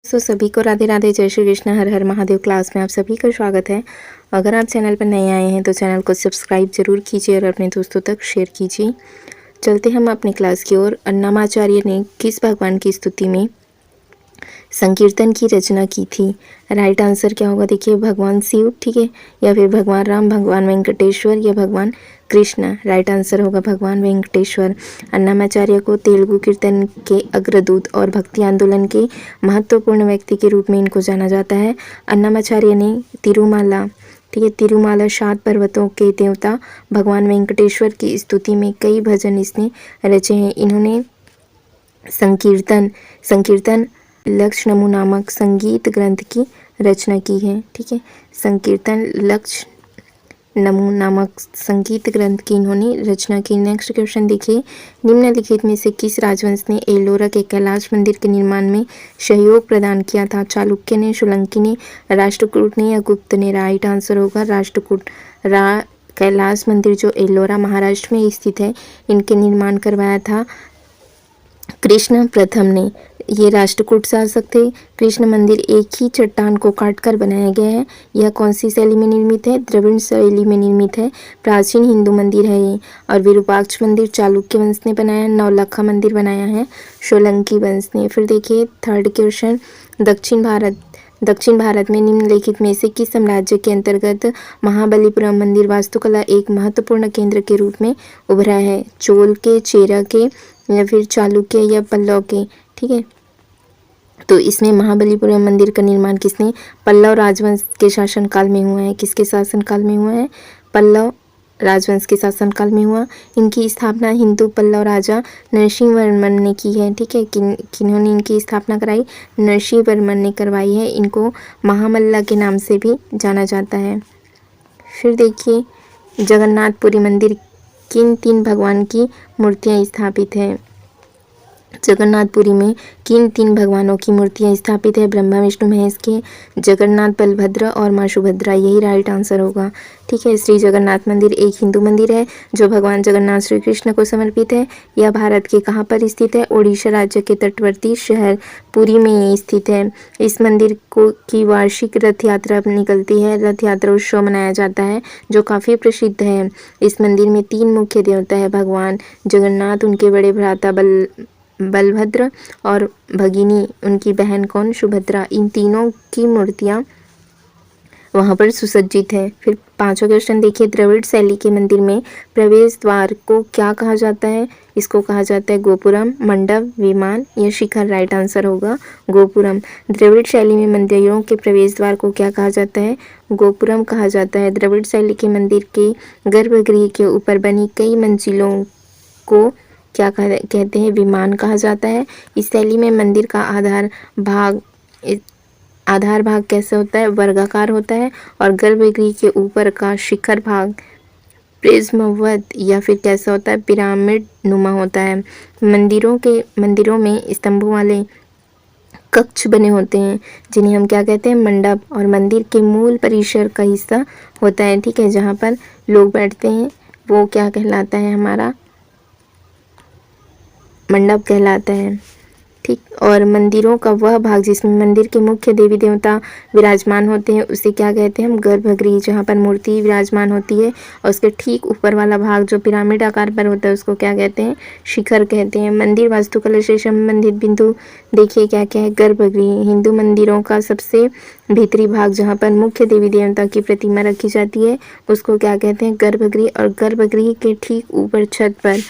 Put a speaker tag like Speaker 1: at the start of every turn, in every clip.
Speaker 1: सभी को राधे राधे, जय श्री कृष्ण, हर हर महादेव। क्लास में आप सभी का स्वागत है। अगर आप चैनल पर नए आए हैं तो चैनल को सब्सक्राइब जरूर कीजिए और अपने दोस्तों तक शेयर कीजिए। चलते हम अपने क्लास की ओर। अन्नमाचार्य ने किस भगवान की स्तुति में संकीर्तन की रचना की थी? राइट आंसर क्या होगा? देखिए, भगवान शिव, ठीक है, या फिर भगवान राम, भगवान वेंकटेश्वर या भगवान कृष्ण। राइट आंसर होगा भगवान वेंकटेश्वर। अन्नमाचार्य को तेलुगु कीर्तन के अग्रदूत और भक्ति आंदोलन के महत्वपूर्ण व्यक्ति के रूप में इनको जाना जाता है। अन्नमाचार्य ने तिरुमाला, ठीक है, तिरुमाला 7 पर्वतों के देवता भगवान वेंकटेश्वर की स्तुति में कई भजन इसने रचे हैं। इन्होंने संकीर्तन लक्ष्य नामक संगीत ग्रंथ की रचना की है। ठीक है, संकीर्तन लक्ष्य नामक संगीत ग्रंथ की इन्होंने रचना की। नेक्स्ट क्वेश्चन देखिए, निम्नलिखित में से किस राजवंश ने एलोरा के कैलाश मंदिर के निर्माण में सहयोग प्रदान किया था? चालुक्य ने, सोलंकी ने, राष्ट्रकूट ने या गुप्त ने? राइट आंसर होगा राष्ट्रकूट। कैलाश मंदिर जो एलोरा महाराष्ट्र में स्थित है, इनके निर्माण करवाया था कृष्ण प्रथम ने। ये राष्ट्रकूट शासक थे। कृष्ण मंदिर एक ही चट्टान को काटकर बनाया गया है। यह कौन सी शैली में निर्मित है? द्रविड़ शैली में निर्मित है। प्राचीन हिंदू मंदिर है ये। और विरूपाक्ष मंदिर चालुक्य वंश ने बनाया। नौलखा मंदिर बनाया है सोलंकी वंश ने। फिर देखिए थर्ड क्वेश्चन, दक्षिण भारत में निम्नलिखित में से किस साम्राज्य के अंतर्गत महाबलीपुरम मंदिर वास्तुकला एक महत्वपूर्ण केंद्र के रूप में उभरा है? चोल के, चेरा के या फिर चालुक्य या पल्लव के? ठीक है, तो इसमें महाबलीपुरम मंदिर का निर्माण किसने? पल्लव राजवंश के शासनकाल में हुआ है। किसके शासनकाल में हुआ है? पल्लव राजवंश के शासनकाल में हुआ। इनकी स्थापना हिंदू पल्लव राजा नरसिंह वर्मन ने की है। ठीक है, किन्होंने इनकी स्थापना कराई? नरसिंह वर्मन ने करवाई है। इनको महामल्ला के नाम से भी जाना जाता है। फिर देखिए, जगन्नाथपुरी मंदिर किन 3 भगवान की मूर्तियां स्थापित है? जगन्नाथपुरी में किन 3 भगवानों की मूर्तियां स्थापित है? ब्रह्मा विष्णु महेश के, जगन्नाथ बलभद्र और मां सुभद्रा। यही राइट आंसर होगा। ठीक है, श्री जगन्नाथ मंदिर एक हिंदू मंदिर है जो भगवान जगन्नाथ श्री कृष्ण को समर्पित है। यह भारत के कहाँ पर स्थित है? ओडिशा राज्य के तटवर्ती शहर पुरी में ये स्थित है। इस मंदिर की वार्षिक रथ यात्रा निकलती है। रथ यात्रा उत्सव मनाया जाता है जो काफ़ी प्रसिद्ध है। इस मंदिर में 3 मुख्य देवता है भगवान जगन्नाथ, उनके बड़े भ्राता बलभद्र और भगिनी उनकी बहन कौन? सुभद्रा। इन तीनों की मूर्तियां वहां पर सुसज्जित है। फिर 5वां क्वेश्चन देखिए, द्रविड़ शैली के मंदिर में प्रवेश द्वार को क्या कहा जाता है? इसको कहा जाता है गोपुरम, मंडप, विमान या शिखर। राइट आंसर होगा गोपुरम। द्रविड़ शैली में मंदिरों के प्रवेश द्वार को क्या कहा जाता है? गोपुरम कहा जाता है। द्रविड़ शैली के मंदिर के गर्भगृह के ऊपर बनी कई मंजिलों को क्या कहते हैं? विमान कहा जाता है। इस शैली में मंदिर का आधार भाग कैसे होता है? वर्गाकार होता है। और गर्भगृह के ऊपर का शिखर भाग प्रिज्मवत या फिर कैसा होता है? पिरामिड नुमा होता है। मंदिरों में स्तंभों वाले कक्ष बने होते हैं जिन्हें हम क्या कहते हैं? मंडप। और मंदिर के मूल परिसर का हिस्सा होता है, ठीक है, जहाँ पर लोग बैठते हैं, वो क्या कहलाता है? हमारा मंडप कहलाता है। ठीक, और मंदिरों का वह भाग जिसमें मंदिर के मुख्य देवी देवता विराजमान होते हैं उसे क्या कहते हैं? हम गर्भगृह, जहाँ पर मूर्ति विराजमान होती है। और उसके ठीक ऊपर वाला भाग जो पिरामिड आकार पर होता है उसको क्या कहते हैं? शिखर कहते हैं। मंदिर वास्तुकला से संबंधित बिंदु देखिए क्या क्या है? गर्भगृह, हिंदू मंदिरों का सबसे भीतरी भाग जहाँ पर मुख्य देवी देवता की प्रतिमा रखी जाती है उसको क्या कहते हैं? गर्भगृह। और गर्भगृह के ठीक ऊपर छत पर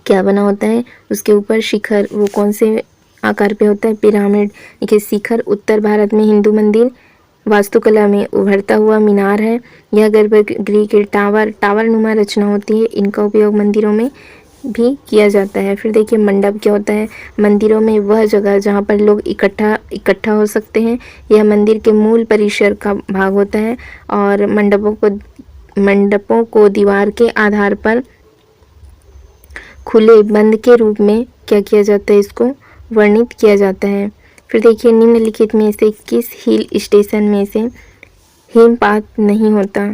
Speaker 1: क्या बना होता है? उसके ऊपर शिखर। वो कौन से आकार पे होता है? पिरामिड। देखिए, शिखर उत्तर भारत में हिंदू मंदिर वास्तुकला में उभरता हुआ मीनार है। यह गर्भगृह के टावर नुमा रचना होती है। इनका उपयोग मंदिरों में भी किया जाता है। फिर देखिए मंडप क्या होता है? मंदिरों में वह जगह जहाँ पर लोग इकट्ठा हो सकते हैं। यह मंदिर के मूल परिसर का भाग होता है। और मंडपों को दीवार के आधार पर खुले बंद के रूप में क्या किया जाता है? इसको वर्णित किया जाता है। फिर देखिए, निम्नलिखित में से किस हिल स्टेशन में से हिमपात नहीं होता?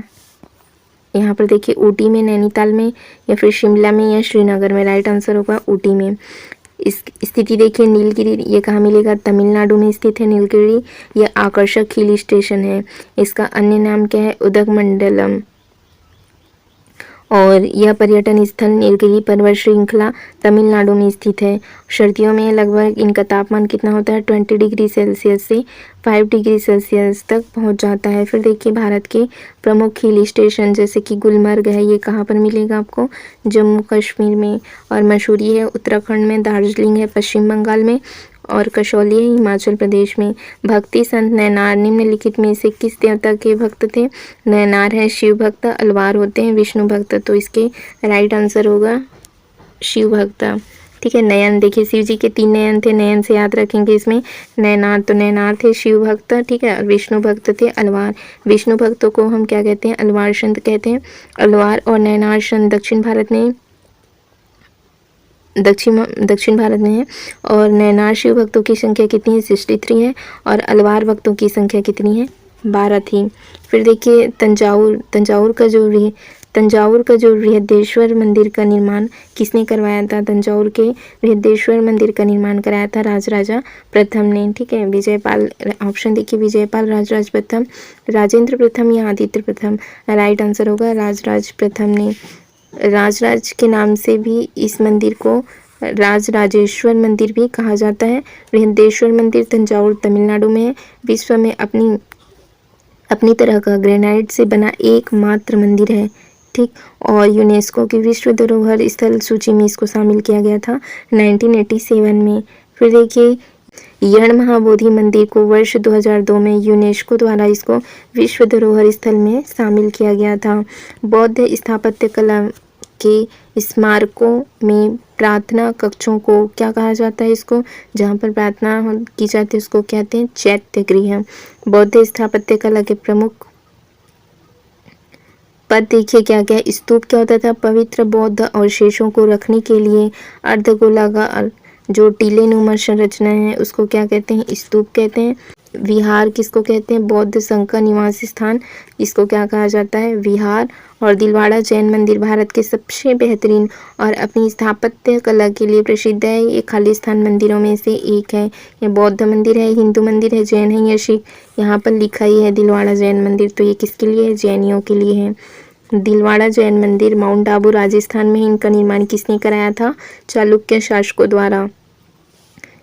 Speaker 1: यहाँ पर देखिए, ऊटी में, नैनीताल में या फिर शिमला में या श्रीनगर में। राइट आंसर होगा ऊटी में। इस स्थिति देखिए नीलगिरी, ये कहाँ मिलेगा? तमिलनाडु में स्थित है नीलगिरी। यह आकर्षक हिल स्टेशन है। इसका अन्य नाम क्या है? उदगमंडलम। और यह पर्यटन स्थल नीलगिरी पर्वत श्रृंखला तमिलनाडु में स्थित है। सर्दियों में लगभग इनका तापमान कितना होता है? 20 डिग्री सेल्सियस से 5 डिग्री सेल्सियस तक पहुंच जाता है। फिर देखिए भारत के प्रमुख हिल स्टेशन जैसे कि गुलमर्ग है, ये कहाँ पर मिलेगा आपको? जम्मू कश्मीर में। और मसूरी है उत्तराखंड में, दार्जिलिंग है पश्चिम बंगाल में, और कसौली है हिमाचल प्रदेश में। भक्ति संत नयनार निम्नलिखित में से किस देवता के भक्त थे? नयनार है शिव भक्त, अलवार होते हैं विष्णु भक्त। तो इसके राइट आंसर होगा शिव भक्त। ठीक है। नयन देखिए शिव जी के 3 नयन थे, नयन से याद रखेंगे इसमें। नयनार, तो नयनार थे शिव भक्त, ठीक है। और विष्णु भक्त थे अलवार। विष्णु भक्तों को हम क्या कहते हैं? अलवार संत कहते हैं। अलवार और नयनार संत दक्षिण भारत में है। और नयनार शिव भक्तों की संख्या कितनी है? 63 है। और अलवार भक्तों की संख्या कितनी है? 12 थी। फिर देखिए तंजावुर का जो बृहदेश्वर मंदिर का निर्माण किसने करवाया था? तंजावुर के बृहदेश्वर मंदिर का निर्माण कराया था राजराजा प्रथम ने। ठीक है। विजयपाल, ऑप्शन देखिए विजयपाल, राजराज प्रथम, राजेंद्र प्रथम या आदित्य प्रथम। राइट आंसर होगा राजराज प्रथम ने। राजराज के नाम से भी इस मंदिर को राजराजेश्वर मंदिर भी कहा जाता है। बृहदेश्वर मंदिर तंजावुर तमिलनाडु में है। विश्व में अपनी तरह का ग्रेनाइट से बना एकमात्र मंदिर है। ठीक। और यूनेस्को की विश्व धरोहर स्थल सूची में इसको शामिल किया गया था 1987 में। फिर देखिए यण महाबोधि मंदिर को वर्ष 2002 में यूनेस्को द्वारा इसको विश्व धरोहर स्थल में शामिल किया गया था। बौद्ध स्थापत्य कला के स्मारकों में प्रार्थना कक्षों को क्या कहा जाता है? इसको जहाँ पर प्रार्थना की जाती है उसको कहते हैं चैत्य गृह। बौद्ध स्थापत्य कला के प्रमुख पद देखिए क्या क्या? स्तूप क्या होता था? पवित्र बौद्ध अवशेषों को रखने के लिए अर्धगोलाकार जो टीलेनुमा संरचना है उसको क्या कहते हैं? स्तूप कहते हैं। विहार किसको कहते हैं? बौद्ध संघ का निवास स्थान, इसको क्या कहा जाता है? विहार। और दिलवाड़ा जैन मंदिर भारत के सबसे बेहतरीन और अपनी स्थापत्य कला के लिए प्रसिद्ध है। ये खालिस्तान मंदिरों में से एक है। ये बौद्ध मंदिर है, हिंदू मंदिर है, जैन है या सिख? यहाँ पर लिखा ही है दिलवाड़ा जैन मंदिर, तो ये किसके लिए है? जैनियों के लिए है। दिलवाड़ा जैन मंदिर माउंट आबू राजस्थान में। इनका निर्माण किसने कराया था? चालुक्य शासकों द्वारा।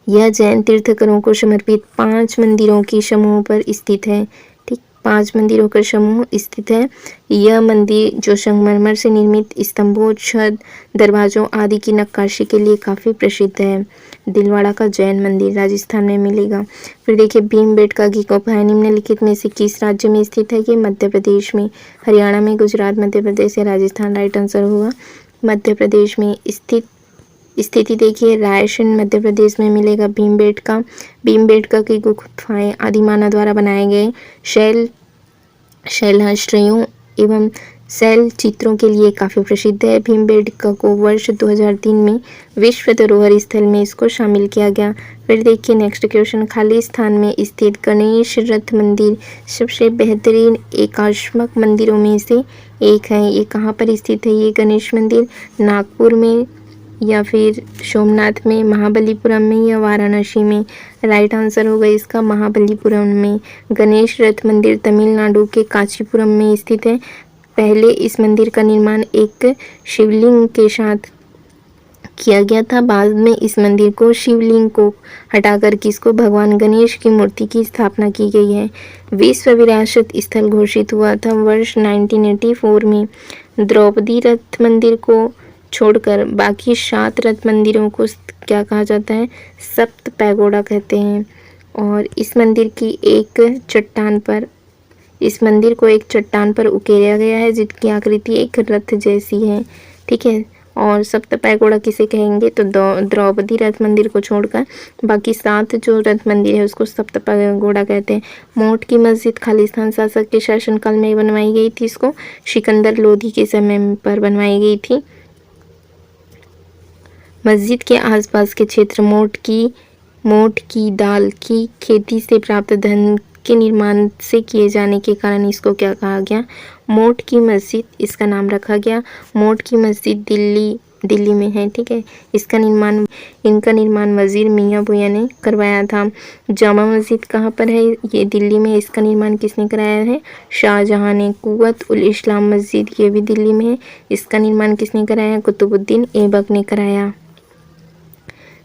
Speaker 1: यह जैन तीर्थंकरों को समर्पित 5 मंदिरों के समूह पर स्थित है। ठीक, 5 मंदिरों का समूह स्थित है। यह मंदिर जो संगमरमर से निर्मित स्तंभों, छत, दरवाजों आदि की नक्काशी के लिए काफ़ी प्रसिद्ध है। दिलवाड़ा का जैन मंदिर राजस्थान में मिलेगा। फिर देखिए भीमबेटका की गुफा निम्नलिखित में से किस राज्य में स्थित है? कि मध्य प्रदेश में, हरियाणा में, गुजरात, मध्य प्रदेश या राजस्थान? राइट आंसर होगा मध्य प्रदेश में स्थिति देखिए रायसेन मध्य प्रदेश में मिलेगा भीमबेटका की गुफाएं आदिमानव द्वारा बनाए गए शैलाश्रयों एवं शैल चित्रों के लिए काफ़ी प्रसिद्ध है। भीमबेटका को वर्ष 2003 में विश्व धरोहर स्थल में इसको शामिल किया गया। फिर देखिए नेक्स्ट क्वेश्चन, खालिस्तान में स्थित गणेश रथ मंदिर सबसे बेहतरीन एकाश्मक मंदिरों में से एक है। ये कहाँ पर स्थित है? ये गणेश मंदिर नागपुर में या फिर सोमनाथ में, महाबलीपुरम में या वाराणसी में? राइट आंसर होगा इसका महाबलीपुरम में। गणेश रथ मंदिर तमिलनाडु के कांचीपुरम में स्थित है। पहले इस मंदिर का निर्माण एक शिवलिंग के साथ किया गया था। बाद में इस मंदिर को शिवलिंग को हटाकर किसको भगवान गणेश की मूर्ति की स्थापना की गई है। विश्व विरासत स्थल घोषित हुआ था वर्ष 1984 में। द्रौपदी रथ मंदिर को छोड़कर बाकी 7 रथ मंदिरों को क्या कहा जाता है? सप्त पैगोडा कहते हैं। और इस मंदिर को एक चट्टान पर उकेरा गया है जिसकी आकृति एक रथ जैसी है। ठीक है। और सप्त पैगोडा किसे कहेंगे? तो द्रौपदी रथ मंदिर को छोड़कर बाकी 7 जो रथ मंदिर है उसको सप्त पैगोडा कहते हैं। मोट की मस्जिद खालिस्तान शासक के शासनकाल में बनवाई गई थी। इसको सिकंदर लोधी के समय पर बनवाई गई थी। मस्जिद के आसपास के क्षेत्र मोट की दाल की खेती से प्राप्त धन के निर्माण से किए जाने के कारण इसको क्या कहा गया? मोट की मस्जिद इसका नाम रखा गया। मोट की मस्जिद दिल्ली दिल्ली में है, ठीक है। इनका निर्माण वजीर मियाँ भूया ने करवाया था। जामा मस्जिद कहाँ पर है? ये दिल्ली में। इसका निर्माण किसने कराया है? शाहजहां ने। कुव्वत उल इस्लाम मस्जिद, ये भी दिल्ली में है। इसका निर्माण किसने कराया? कुतुबुद्दीन ऐबक ने कराया।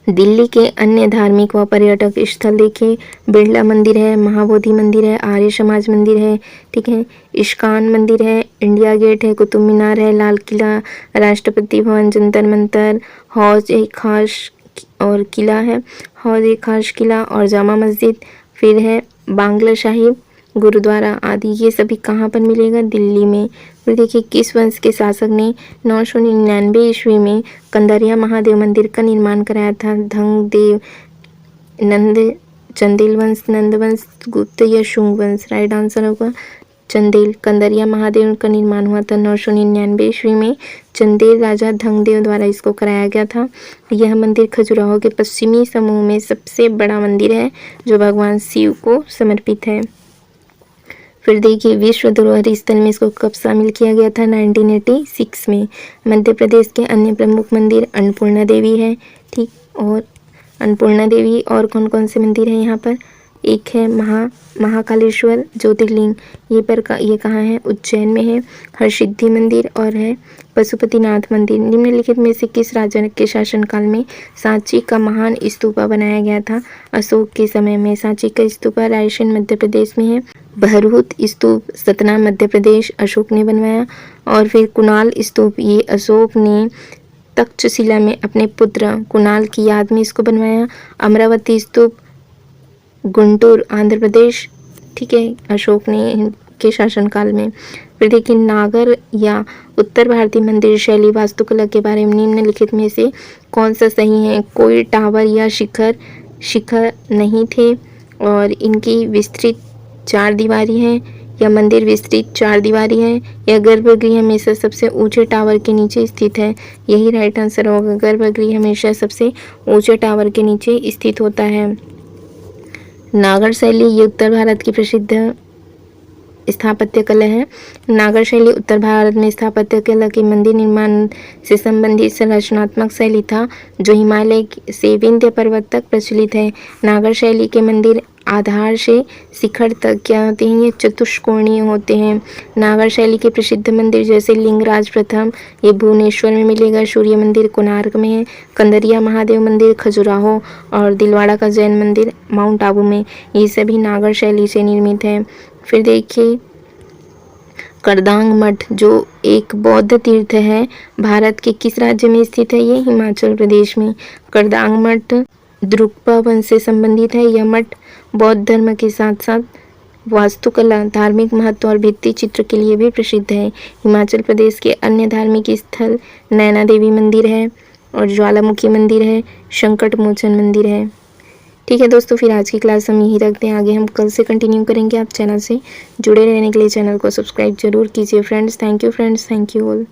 Speaker 1: दिल्ली के अन्य धार्मिक व पर्यटक स्थल देखिए, बिरला मंदिर है, महाबोधि मंदिर है, आर्य समाज मंदिर है, ठीक है, इस्कॉन मंदिर है, इंडिया गेट है, कुतुब मीनार है, लाल किला, राष्ट्रपति भवन, जंतर मंतर, हौज ए खास और किला है, हौज ए खास किला और जामा मस्जिद, फिर है बांग्ला साहिब गुरुद्वारा आदि। ये सभी कहाँ पर मिलेगा? दिल्ली में। फिर देखिए, किस वंश के शासक ने 999 ईस्वी में कंदरिया महादेव मंदिर का निर्माण कराया था? धंगदेव, नंद, चंदेल वंश, नंद वंश, गुप्त या शुंग वंश? राइट आंसर होगा चंदेल। कंदरिया महादेव का निर्माण हुआ था 999 ईस्वी में। चंदेल राजा धंगदेव द्वारा इसको कराया गया था। यह मंदिर खजुराहो के पश्चिमी समूह में सबसे बड़ा मंदिर है जो भगवान शिव को समर्पित है। फिर देखिए, विश्व धरोहर स्थल में इसको कब शामिल किया गया था? 1986 में। मध्य प्रदेश के अन्य प्रमुख मंदिर अन्नपूर्णा देवी है, ठीक, और अन्नपूर्णा देवी और कौन कौन से मंदिर हैं यहाँ पर? एक है महाकालेश्वर ज्योतिर्लिंग, ये कहाँ है? उज्जैन में है। हरसिद्धि मंदिर और है पशुपतिनाथ मंदिर। निम्नलिखित में से किस राजा के शासनकाल में सांची का महान स्तूपा बनाया गया था? अशोक के समय में। सांची का स्तूपा रायसेन मध्य प्रदेश में है। बहरूद स्तूप सतना मध्य प्रदेश, अशोक ने बनवाया। और फिर कुणाल स्तूप, ये अशोक ने तक्षशिला में अपने पुत्र कुणाल की याद में इसको बनवाया। अमरावती स्तूप गुंटूर आंध्र प्रदेश, ठीक है, अशोक ने के शासनकाल में। फिर देखिए, नागर या उत्तर भारतीय मंदिर शैली वास्तुकला के बारे में निम्नलिखित में से कौन सा सही है? कोई टावर या शिखर नहीं थे और इनकी विस्तृत 4 दीवारी है, या मंदिर विस्तृत 4 दीवारी है, या गर्भगृह हमेशा सबसे ऊंचे टावर के नीचे स्थित है? यही राइट आंसर होगा, गर्भगृह हमेशा सबसे ऊंचे टावर के नीचे स्थित होता है। नागर शैली, ये उत्तर भारत की प्रसिद्ध स्थापत्य कला है। नागर शैली उत्तर भारत में स्थापत्य कला के मंदिर निर्माण से संबंधित संरचनात्मक शैली था जो हिमालय से विंध्य पर्वत तक प्रचलित है। नागर शैली के मंदिर आधार से शिखर तक क्या होते हैं? ये चतुष्कोणीय होते हैं। नागर शैली के प्रसिद्ध मंदिर जैसे लिंगराज प्रथम, ये भुवनेश्वर में मिलेगा। सूर्य मंदिर कोणार्क में है। कंदरिया महादेव मंदिर खजुराहो और दिलवाड़ा का जैन मंदिर माउंट आबू में, ये सभी नागर शैली से निर्मित है। फिर देखिए, करदांग मठ जो एक बौद्ध तीर्थ है, भारत के किस राज्य में स्थित है? ये हिमाचल प्रदेश में। करदांग मठ द्रुक्पा वंश से संबंधित है। यह मठ बौद्ध धर्म के साथ साथ वास्तुकला, धार्मिक महत्व और भित्ति चित्र के लिए भी प्रसिद्ध है। हिमाचल प्रदेश के अन्य धार्मिक स्थल नैना देवी मंदिर है और ज्वालामुखी मंदिर है, संकट मोचन मंदिर है। ठीक है दोस्तों, फिर आज की क्लास हम यही रखते हैं, आगे हम कल से कंटिन्यू करेंगे। आप चैनल से जुड़े रहने के लिए चैनल को सब्सक्राइब जरूर कीजिए friends. Thank you friends, thank you all.